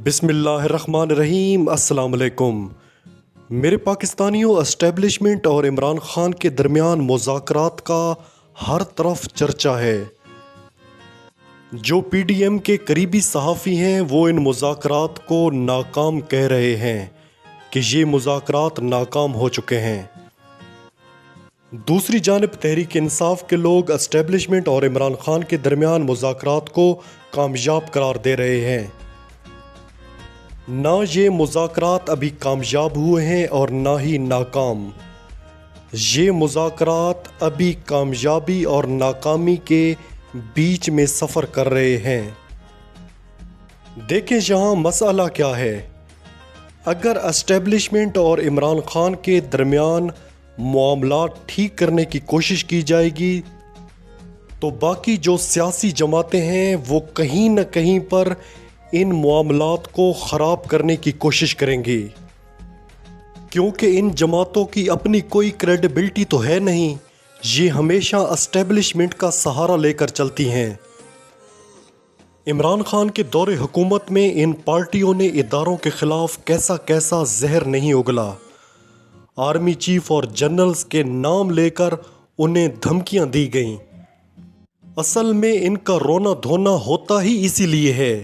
बिस्मिल्लाहिर्रहमानिर्रहीम। अस्सलाम वालेकुम। मेरे पाकिस्तानियों, एस्टेब्लिशमेंट और इमरान खान के दरमियान मुज़ाकरात का हर तरफ चर्चा है। जो पीडीएम के करीबी सहाफ़ी हैं वो इन मुज़ाकरात को नाकाम कह रहे हैं कि ये मुज़ाकरात नाकाम हो चुके हैं। दूसरी जानिब तहरीक इंसाफ के लोग एस्टेब्लिशमेंट और इमरान खान के दरमियान मुज़ाकरात को कामयाब करार दे रहे हैं। ना ये मुज़ाकरात अभी कामयाब हुए हैं और ना ही नाकाम। ये मुज़ाकरात अभी कामयाबी और नाकामी के बीच में सफ़र कर रहे हैं। देखें यहाँ मसला क्या है। अगर एस्टेब्लिशमेंट और इमरान खान के दरमियान मामलात ठीक करने की कोशिश की जाएगी तो बाकी जो सियासी जमातें हैं वो कहीं न कहीं पर इन मामलात को ख़राब करने की कोशिश करेंगी, क्योंकि इन जमातों की अपनी कोई क्रेडिबिलिटी तो है नहीं। ये हमेशा एस्टेब्लिशमेंट का सहारा लेकर चलती हैं। इमरान खान के दौरे हुकूमत में इन पार्टियों ने इदारों के ख़िलाफ़ कैसा कैसा जहर नहीं उगला। आर्मी चीफ और जनरल्स के नाम लेकर उन्हें धमकियां दी गईं। असल में इनका रोना धोना होता ही इसीलिए है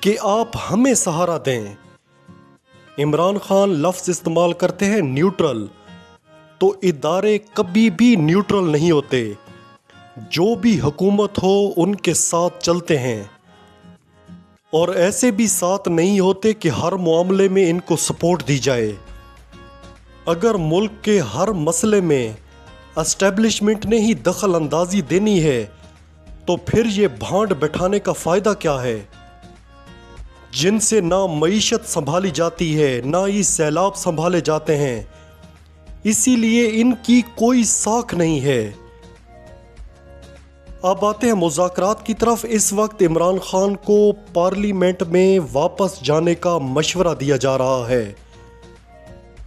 कि आप हमें सहारा दें। इमरान खान लफ्ज़ इस्तेमाल करते हैं न्यूट्रल, तो इदारे कभी भी न्यूट्रल नहीं होते। जो भी हुकूमत हो उनके साथ चलते हैं और ऐसे भी साथ नहीं होते कि हर मामले में इनको सपोर्ट दी जाए। अगर मुल्क के हर मसले में एस्टेब्लिशमेंट ने ही दखल अंदाजी देनी है तो फिर ये भांड बैठाने का फ़ायदा क्या है, जिनसे ना मईशत संभाली जाती है ना ही सैलाब संभाले जाते हैं। इसीलिए इनकी कोई साख नहीं है। अब आते हैं मुज़ाकरात की तरफ। इस वक्त इमरान खान को पार्लियामेंट में वापस जाने का मशवरा दिया जा रहा है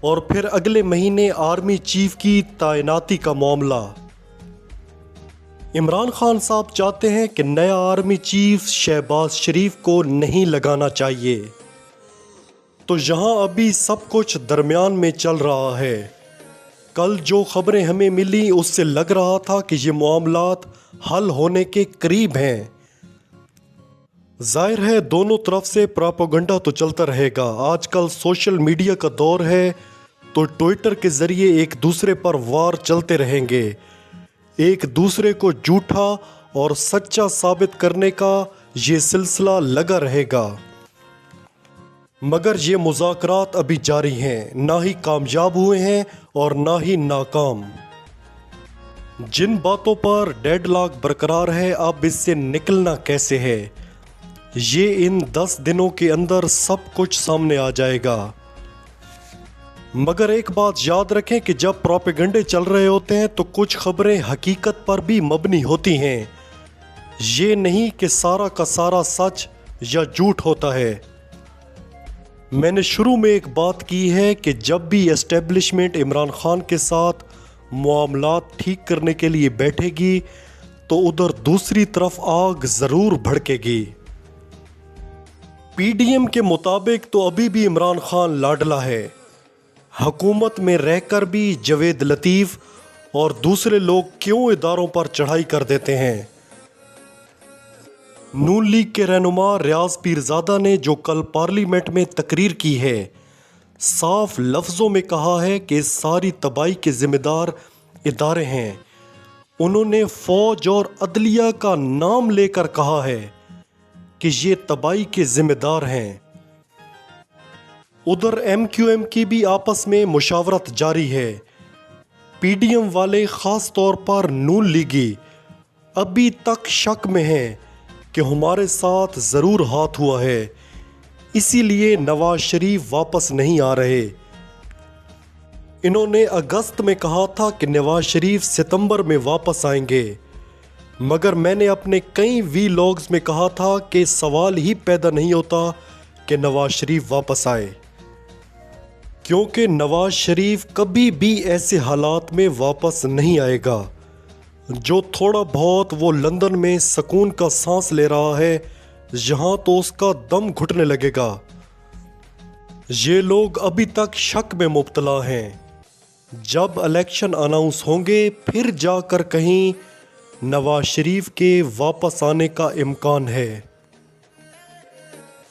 और फिर अगले महीने आर्मी चीफ की तैनाती का मामला। इमरान खान साहब चाहते हैं कि नया आर्मी चीफ शहबाज शरीफ को नहीं लगाना चाहिए। तो यहाँ अभी सब कुछ दरमियान में चल रहा है। कल जो खबरें हमें मिली उससे लग रहा था कि ये मामलात हल होने के करीब हैं। जाहिर है दोनों तरफ से प्रोपेगेंडा तो चलता रहेगा। आजकल सोशल मीडिया का दौर है तो ट्विटर के ज़रिए एक दूसरे पर वार चलते रहेंगे। एक दूसरे को झूठा और सच्चा साबित करने का ये सिलसिला लगा रहेगा। मगर ये मुज़ाकरात अभी जारी हैं, ना ही कामयाब हुए हैं और ना ही नाकाम। जिन बातों पर डेडलॉक बरकरार है, अब इससे निकलना कैसे है, ये इन 10 दिनों के अंदर सब कुछ सामने आ जाएगा। मगर एक बात याद रखें कि जब प्रोपेगेंडे चल रहे होते हैं तो कुछ खबरें हकीकत पर भी मबनी होती हैं। ये नहीं कि सारा का सारा सच या झूठ होता है। मैंने शुरू में एक बात की है कि जब भी एस्टेब्लिशमेंट इमरान खान के साथ मामलात ठीक करने के लिए बैठेगी तो उधर दूसरी तरफ आग ज़रूर भड़केगी। पीडीएम के मुताबिक तो अभी भी इमरान खान लाडला है। हुकूमत में रहकर भी जवेद लतीफ़ और दूसरे लोग क्यों इदारों पर चढ़ाई कर देते हैं। नून लीग के रहनुमा रियाज पीरजादा ने जो कल पार्लियामेंट में तकरीर की है, साफ लफ्ज़ों में कहा है कि सारी तबाही के ज़िम्मेदार इदारे हैं। उन्होंने फ़ौज और अदलिया का नाम लेकर कहा है कि ये तबाही के ज़िम्मेदार हैं। उधर MQM की भी आपस में मुशावरत जारी है। पीडीएम वाले ख़ास तौर पर नून लीगी अभी तक शक में हैं कि हमारे साथ ज़रूर हाथ हुआ है, इसीलिए नवाज शरीफ वापस नहीं आ रहे। इन्होंने अगस्त में कहा था कि नवाज शरीफ सितंबर में वापस आएंगे, मगर मैंने अपने कई वीलॉग्स में कहा था कि सवाल ही पैदा नहीं होता कि नवाज शरीफ वापस आए, क्योंकि नवाज शरीफ कभी भी ऐसे हालात में वापस नहीं आएगा। जो थोड़ा बहुत वो लंदन में सुकून का सांस ले रहा है यहाँ तो उसका दम घुटने लगेगा। ये लोग अभी तक शक में मुब्तला हैं। जब इलेक्शन अनाउंस होंगे फिर जाकर कहीं नवाज शरीफ के वापस आने का इम्कान है।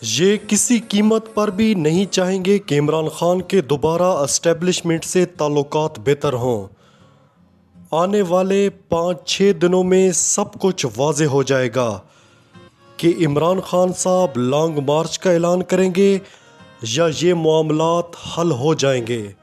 ये किसी कीमत पर भी नहीं चाहेंगे कि इमरान खान के दोबारा एस्टेब्लिशमेंट से ताल्लुकात बेहतर हों। आने वाले 5-6 दिनों में सब कुछ वाज़े हो जाएगा कि इमरान खान साहब लॉन्ग मार्च का ऐलान करेंगे या ये मामलात हल हो जाएंगे।